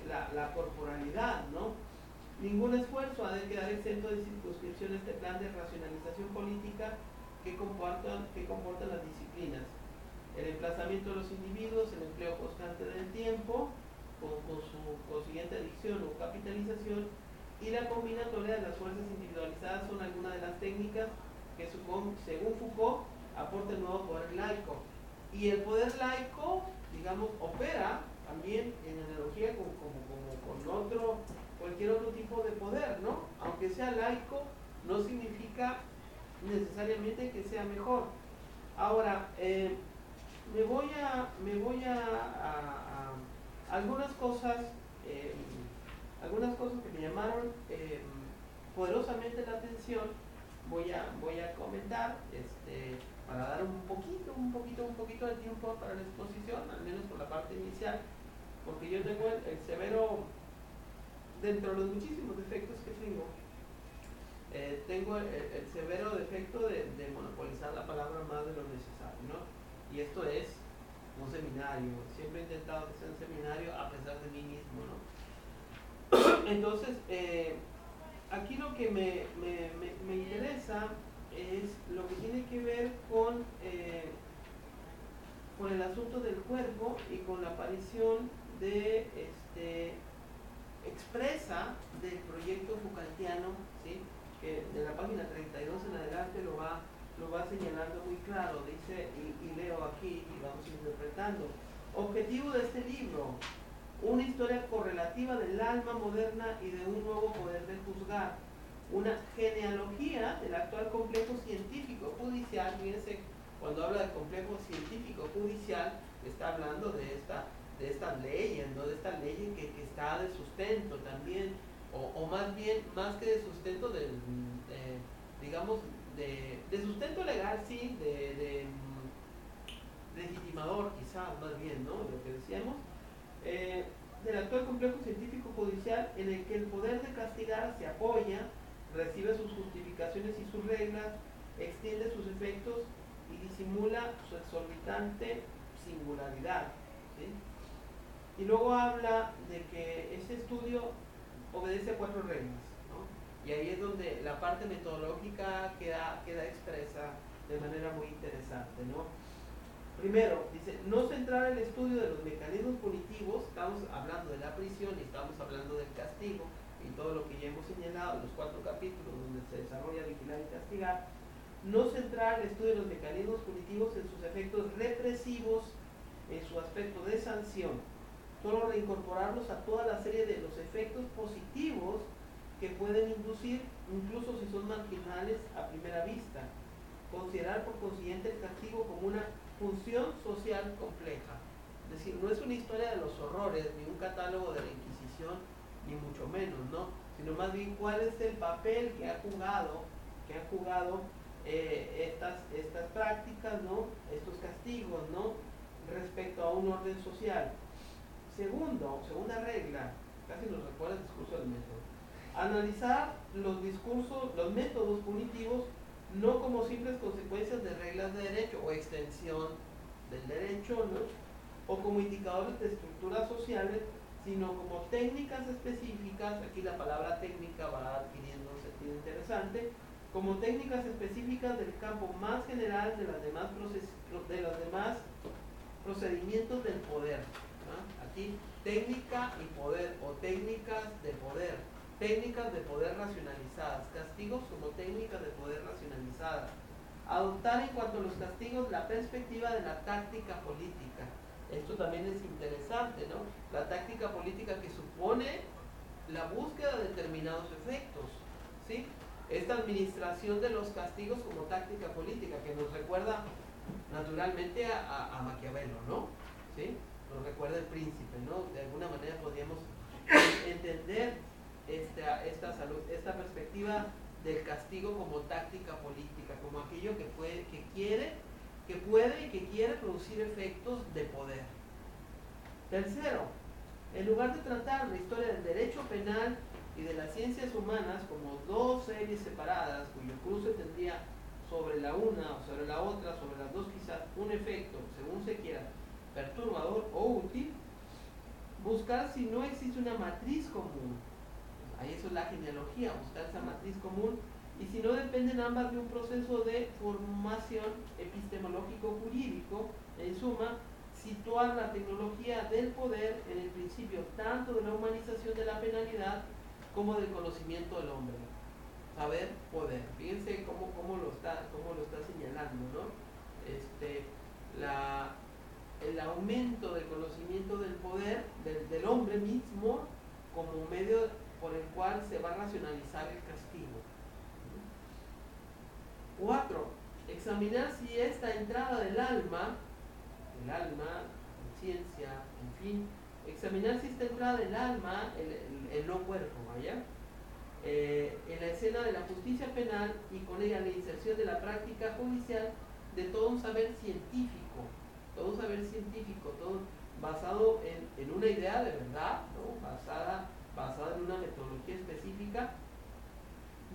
la corporalidad, ¿no? Ningún esfuerzo ha de quedar exento de circunscripción este plan de racionalización política que comportan las disciplinas. El emplazamiento de los individuos, el empleo constante del tiempo, con su consiguiente adicción o capitalización, y la combinatoria de las fuerzas individualizadas son algunas de las técnicas que, según Foucault, aporta el nuevo poder laico. Y el poder laico, digamos, opera también en analogía con cualquier otro tipo de poder, ¿no? Aunque sea laico, no significa necesariamente que sea mejor. Ahora, me voy a algunas cosas que me llamaron poderosamente la atención. Voy a comentar para dar un poquito de tiempo para la exposición, al menos por la parte inicial, porque yo tengo el severo, dentro de los muchísimos defectos que tengo el severo defecto de monopolizar la palabra más de lo necesario, ¿no? Y esto es un seminario. Siempre he intentado que sea un seminario a pesar de mí mismo, ¿no? Entonces, aquí lo que me interesa es lo que tiene que ver con el asunto del cuerpo y con la aparición de expresa del proyecto Foucaultiano, ¿sí? Que de la página 32 en adelante lo va señalando muy claro. Dice, y leo aquí y vamos interpretando: objetivo de este libro, una historia correlativa del alma moderna y de un nuevo poder de juzgar, una genealogía del actual complejo científico judicial. Fíjense, cuando habla de complejo científico judicial, está hablando de estas leyes, ¿no? De esta ley que está de sustento también, o más bien, más que de sustento, digamos, de sustento legal, sí, de legitimador, quizás, más bien, ¿no? Lo que decíamos, del actual complejo científico judicial, en el que el poder de castigar se apoya, recibe sus justificaciones y sus reglas, extiende sus efectos y disimula su exorbitante singularidad, ¿sí? Y luego habla de que ese estudio obedece a 4 reglas, ¿no? Y ahí es donde la parte metodológica queda expresa de manera muy interesante, ¿no? Primero, dice, no centrar el estudio de los mecanismos punitivos. Estamos hablando de la prisión y estamos hablando del castigo y todo lo que ya hemos señalado en los 4 capítulos donde se desarrolla vigilar y castigar. No centrar el estudio de los mecanismos punitivos en sus efectos represivos, en su aspecto de sanción, solo reincorporarlos a toda la serie de los efectos positivos que pueden inducir, incluso si son marginales a primera vista. Considerar por consiguiente el castigo como una función social compleja. Es decir, no es una historia de los horrores, ni un catálogo de la Inquisición, ni mucho menos, ¿no? Sino más bien cuál es el papel que ha jugado estas prácticas, ¿no? Estos castigos, ¿no? Respecto a un orden social. Segunda regla, casi nos recuerda el discurso del método. Analizar los métodos punitivos no como simples consecuencias de reglas de derecho o extensión del derecho, ¿no? O como indicadores de estructuras sociales, sino como técnicas específicas. Aquí la palabra técnica va adquiriendo un sentido interesante, como técnicas específicas del campo más general de los demás procedimientos del poder, ¿no? Aquí técnica y poder, o técnicas de poder racionalizadas, castigos como técnicas de poder racionalizadas. Adoptar en cuanto a los castigos la perspectiva de la táctica política. Esto también es interesante, ¿no? La táctica política que supone la búsqueda de determinados efectos, ¿sí? Esta administración de los castigos como táctica política, que nos recuerda naturalmente a Maquiavelo, ¿no? ¿Sí? Nos recuerda el príncipe, ¿no? De alguna manera podríamos entender esta perspectiva del castigo como táctica política, como aquello que puede y que quiere producir efectos de poder. Tercero, en lugar de tratar la historia del derecho penal y de las ciencias humanas como 2 series separadas, cuyo cruce tendría sobre la una o sobre la otra, sobre las dos quizás, un efecto, según se quiera, perturbador o útil, buscar si no existe una matriz común. Ahí eso es la genealogía, buscar esa matriz común. Y si no dependen ambas de un proceso de formación epistemológico-jurídico, en suma, situar la tecnología del poder en el principio tanto de la humanización de la penalidad como del conocimiento del hombre. Saber, poder. Fíjense cómo lo está señalando, ¿no? El aumento del conocimiento del poder del hombre mismo como medio por el cual se va a racionalizar el castigo. 4. Examinar si esta entrada del alma, conciencia, en fin, examinar si esta entrada del alma, el no cuerpo, vaya, en la escena de la justicia penal y con ella la inserción de la práctica judicial de todo un saber científico, todo basado en una idea de verdad, ¿no? basada en una metodología específica,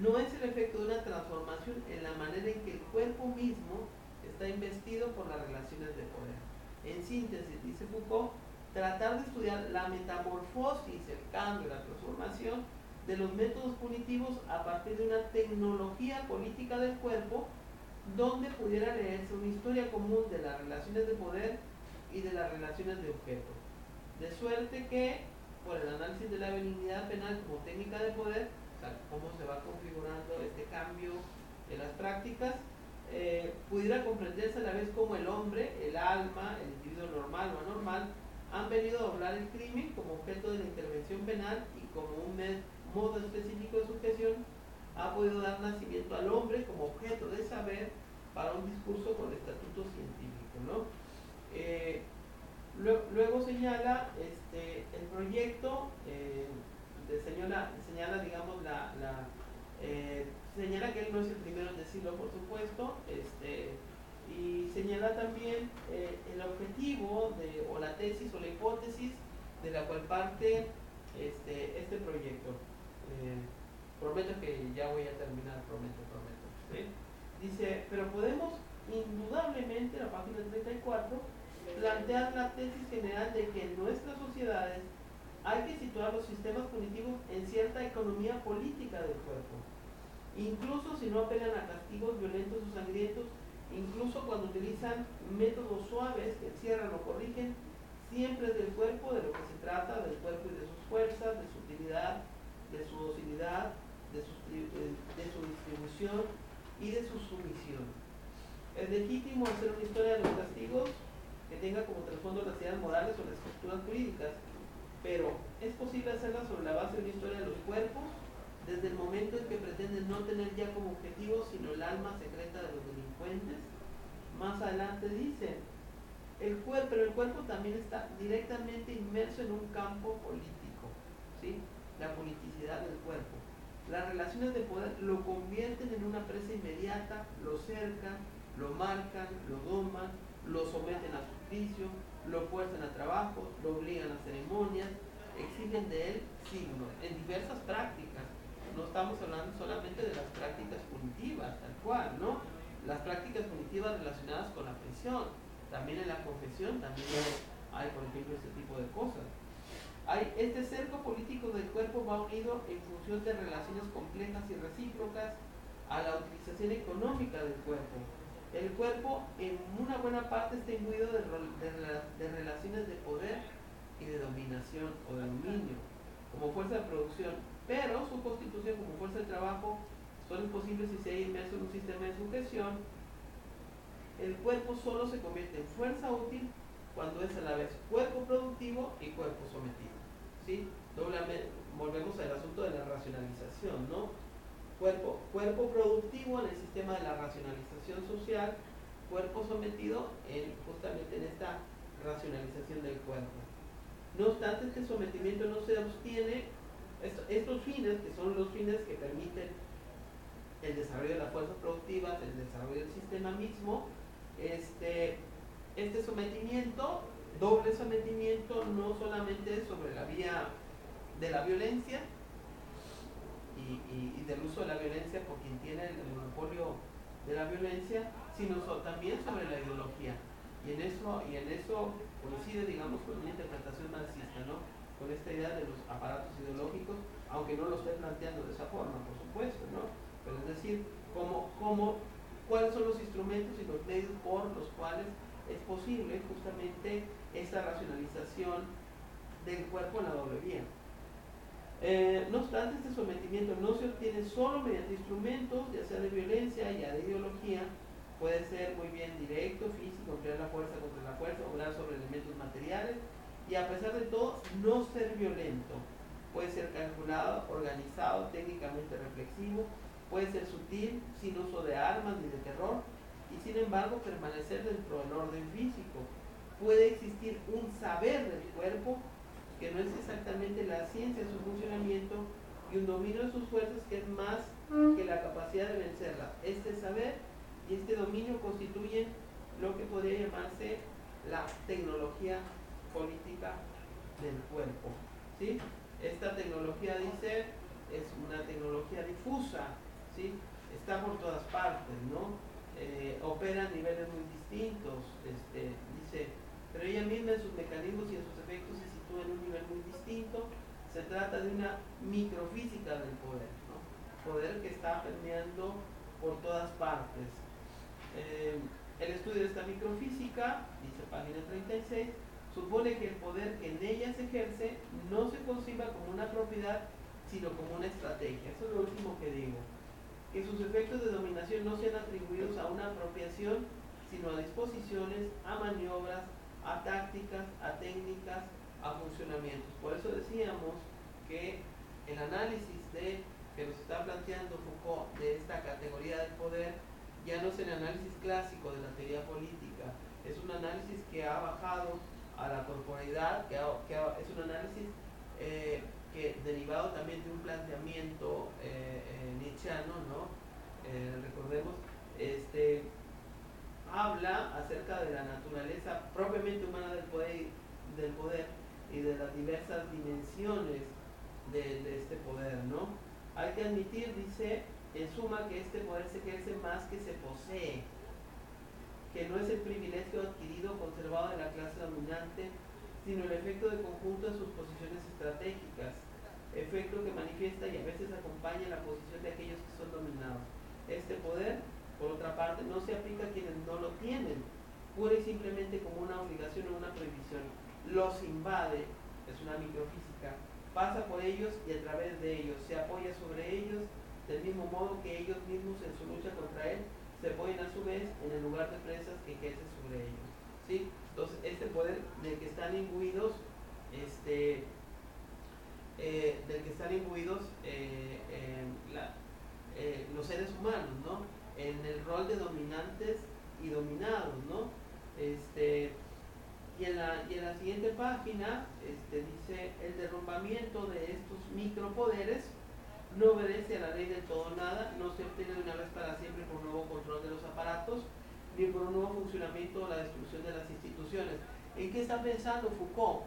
no es el efecto de una transformación en la manera en que el cuerpo mismo está investido por las relaciones de poder. En síntesis, dice Foucault, tratar de estudiar la metamorfosis, el cambio, la transformación de los métodos punitivos a partir de una tecnología política del cuerpo donde pudiera leerse una historia común de las relaciones de poder y de las relaciones de objeto. De suerte que, por el análisis de la benignidad penal como técnica de poder, o sea, cómo se va configurando este cambio en las prácticas, pudiera comprenderse a la vez como el hombre, el alma, el individuo normal o anormal, han venido a doblar el crimen como objeto de la intervención penal y como un modo específico de sujeción ha podido dar nacimiento al hombre como objeto de saber para un discurso con estatuto científico, ¿no? Luego señala el proyecto, señala digamos, señala que él no es el primero en decirlo, por supuesto, y señala también el objetivo o la tesis o la hipótesis de la cual parte este proyecto. Prometo que ya voy a terminar, prometo. ¿Sí? Dice, pero podemos indudablemente, la página 34, plantear la tesis general de que en nuestras sociedades hay que situar los sistemas punitivos en cierta economía política del cuerpo, incluso si no apelan a castigos violentos o sangrientos, incluso cuando utilizan métodos suaves que encierran o corrigen, siempre es del cuerpo de lo que se trata, del cuerpo y de sus fuerzas, de su utilidad, de su docilidad, de su distribución y de su sumisión. Es legítimo hacer una historia de los castigos que tenga como trasfondo las ideas morales o las estructuras jurídicas, pero ¿es posible hacerla sobre la base de una historia de los cuerpos desde el momento en que pretenden no tener ya como objetivo sino el alma secreta de los delincuentes? Más adelante dice, pero el cuerpo también está directamente inmerso en un campo político, ¿sí? La politicidad del cuerpo. Las relaciones de poder lo convierten en una presa inmediata, lo cercan, lo marcan, lo doman, lo someten a suplicio, lo fuerzan a trabajos, lo obligan a ceremonias, exigen de él signos en diversas prácticas. No estamos hablando solamente de las prácticas punitivas, tal cual, ¿no? Las prácticas punitivas relacionadas con la prisión, también en la confesión, también hay, por ejemplo, este tipo de cosas. Este cerco político del cuerpo va unido en función de relaciones complejas y recíprocas a la utilización económica del cuerpo. El cuerpo en una buena parte está imbuido de relaciones de poder y de dominación o de dominio como fuerza de producción, pero su constitución como fuerza de trabajo son imposibles si se halla inmerso en un sistema de sujeción. El cuerpo solo se convierte en fuerza útil cuando es a la vez cuerpo productivo y cuerpo sometido, ¿sí? Volvemos al asunto de la racionalización, ¿no? Cuerpo productivo en el sistema de la racionalización social, cuerpo sometido justamente en esta racionalización del cuerpo. No obstante, este sometimiento no se obtiene, estos fines, que son los fines que permiten el desarrollo de las fuerzas productivas, el desarrollo del sistema mismo, este sometimiento, doble sometimiento, no solamente sobre la vía de la violencia y del uso de la violencia por quien tiene el monopolio de la violencia, sino también sobre la ideología. Y en eso coincide, digamos, con una interpretación marxista, ¿no? con esta idea de los aparatos ideológicos, aunque no lo esté planteando de esa forma, por supuesto, ¿no? Pero es decir, cuáles son los instrumentos y los medios por los cuales es posible justamente esta racionalización del cuerpo en la doble vía. No obstante, este sometimiento no se obtiene solo mediante instrumentos, ya sea de violencia, ya de ideología, puede ser muy bien directo, físico, emplear la fuerza contra la fuerza, obrar sobre elementos materiales, y a pesar de todo, no ser violento. Puede ser calculado, organizado, técnicamente reflexivo, puede ser sutil, sin uso de armas ni de terror, y sin embargo permanecer dentro del orden físico. Puede existir un saber del cuerpo, que no es exactamente la ciencia de su funcionamiento, y un dominio de sus fuerzas que es más que la capacidad de vencerlas. Este saber y este dominio constituyen lo que podría llamarse la tecnología política del cuerpo, ¿sí? Esta tecnología, dice, es una tecnología difusa, ¿sí? Está por todas partes, ¿no? Opera a niveles muy distintos, dice, pero ella misma en sus mecanismos y en sus efectos se sitúa en un nivel muy distinto. Se trata de una microfísica del poder, ¿no? Poder que está permeando por todas partes. El estudio de esta microfísica, dice página 36, supone que el poder que en ella se ejerce no se conciba como una propiedad, sino como una estrategia. Eso es lo último que digo. Que sus efectos de dominación no sean atribuidos a una apropiación, sino a disposiciones, a maniobras, a tácticas, a técnicas, a funcionamientos. Por eso decíamos que el análisis que nos está planteando Foucault de esta categoría del poder ya no es el análisis clásico de la teoría política, es un análisis que ha bajado a la corporeidad, es un análisis que derivado también de un planteamiento nietzscheano, ¿no? Recordemos, habla acerca de la naturaleza propiamente humana del poder y de las diversas dimensiones de este poder, ¿no? Hay que admitir, dice, en suma, que este poder se ejerce más que se posee, que no es el privilegio adquirido o conservado de la clase dominante, sino el efecto de conjunto de sus posiciones estratégicas, efecto que manifiesta y a veces acompaña la posición de aquellos que son dominados. Este poder, por otra parte, no se aplica a quienes no lo tienen, pura y simplemente como una obligación o una prohibición. Los invade, es una microfísica, pasa por ellos y a través de ellos, se apoya sobre ellos, del mismo modo que ellos mismos en su lucha contra él se apoyan a su vez en el lugar de presas que ejerce sobre ellos, ¿sí? Entonces, este poder del que están imbuidos, los seres humanos, ¿no? En el rol de dominantes y dominados, ¿no? Y en la siguiente página dice, el derrumbamiento de estos micropoderes no obedece a la ley del todo nada, no se obtiene de una vez para siempre por un nuevo control de los aparatos, ni por un nuevo funcionamiento o la destrucción de las instituciones. ¿En qué está pensando Foucault?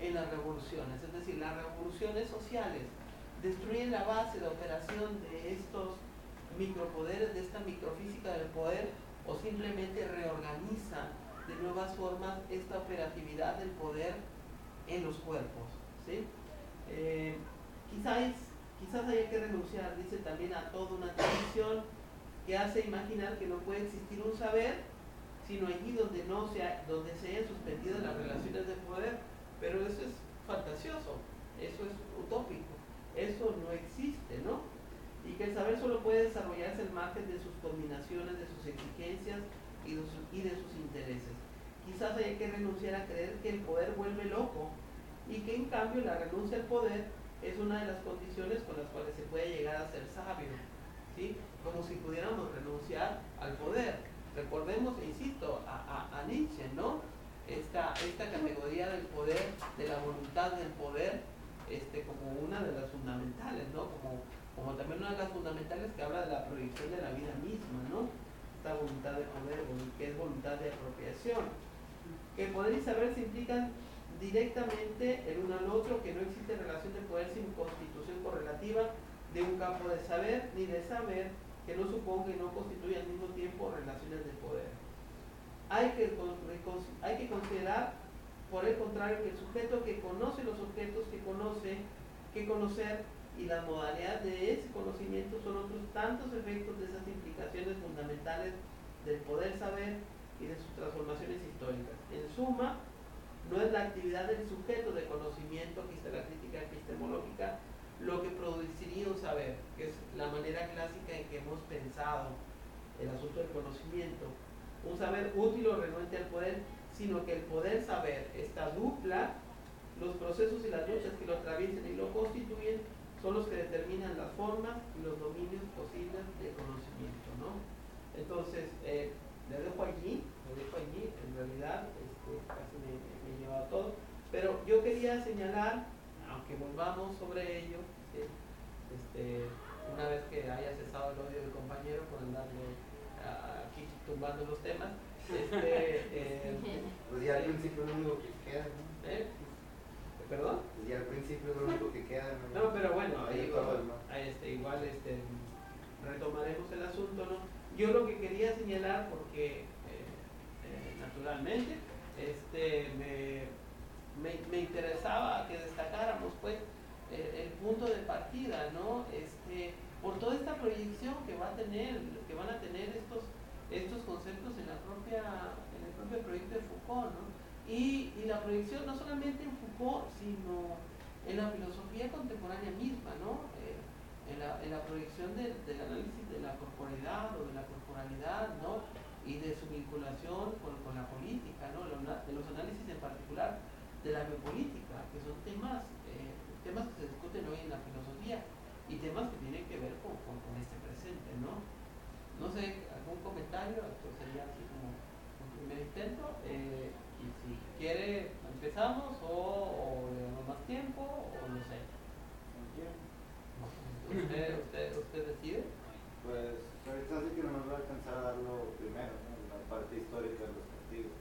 En las revoluciones, es decir, las revoluciones sociales destruyen la base de operación de estos micropoderes, de esta microfísica del poder, o simplemente reorganizan de nuevas formas esta operatividad del poder en los cuerpos, ¿sí? Quizás haya que renunciar, dice, también a toda una tradición que hace imaginar que no puede existir un saber, sino allí donde se hayan suspendido las relaciones de poder, pero eso es fantasioso, eso es utópico, eso no existe, ¿no? Y que el saber solo puede desarrollarse al margen de sus combinaciones, de sus exigencias y de sus intereses. Quizás haya que renunciar a creer que el poder vuelve loco y que en cambio la renuncia al poder es una de las condiciones con las cuales se puede llegar a ser sabio, ¿sí? Como si pudiéramos renunciar al poder. Recordemos, insisto, a Nietzsche, ¿no? Esta categoría del poder, de la voluntad del poder, como una de las fundamentales, ¿no? Como también una de las fundamentales que habla de la proyección de la vida misma, ¿no? Esta voluntad de poder, que es voluntad de apropiación. Que el poder y saber se implican directamente el uno al otro, que no existe relación de poder sin constitución correlativa de un campo de saber ni de saber que no suponga y no constituya al mismo tiempo relaciones de poder. Hay que considerar, por el contrario, que el sujeto que conoce los objetos que que conocer, y las modalidades de ese conocimiento son otros tantos efectos de esas implicaciones fundamentales del poder saber y de sus transformaciones históricas. En suma, no es la actividad del sujeto de conocimiento, aquí está la crítica epistemológica, lo que produciría un saber, que es la manera clásica en que hemos pensado el asunto del conocimiento, un saber útil o renuente al poder, sino que el poder saber, esta dupla, los procesos y las luchas que lo atraviesen y lo constituyen, son los que determinan las formas y los dominios posibles de conocimiento, ¿no? Entonces, le dejo allí, en realidad casi me lleva a todo, pero yo quería señalar, aunque volvamos sobre ello, una vez que haya cesado el odio del compañero por andarle aquí tumbando los temas, pues ya al principio es lo único que queda, ¿no? ¿Perdón? Pues ya al principio es lo único que queda, ¿no? No, pero bueno, igual retomaremos el asunto, ¿no? Yo lo que quería señalar, porque naturalmente me interesaba que destacáramos pues el punto de partida, ¿no? Por toda esta proyección que van a tener estos conceptos en el propio proyecto de Foucault, ¿no? Y la proyección no solamente en Foucault, sino en la filosofía contemporánea misma, ¿no? En la proyección del análisis de la corporeidad o de la corporalidad, ¿no? Y de su vinculación con la política, ¿no? De los análisis en particular de la biopolítica, que son temas que se discuten hoy en la filosofía y temas que tienen que ver con este presente, ¿no? No sé, algún comentario, esto sería así como un primer intento, y si quiere empezamos o le damos más tiempo o no sé. ¿Usted decide? Pues ahorita sí que no nos va a alcanzar a dar lo primero, ¿no? La parte histórica de los castigos.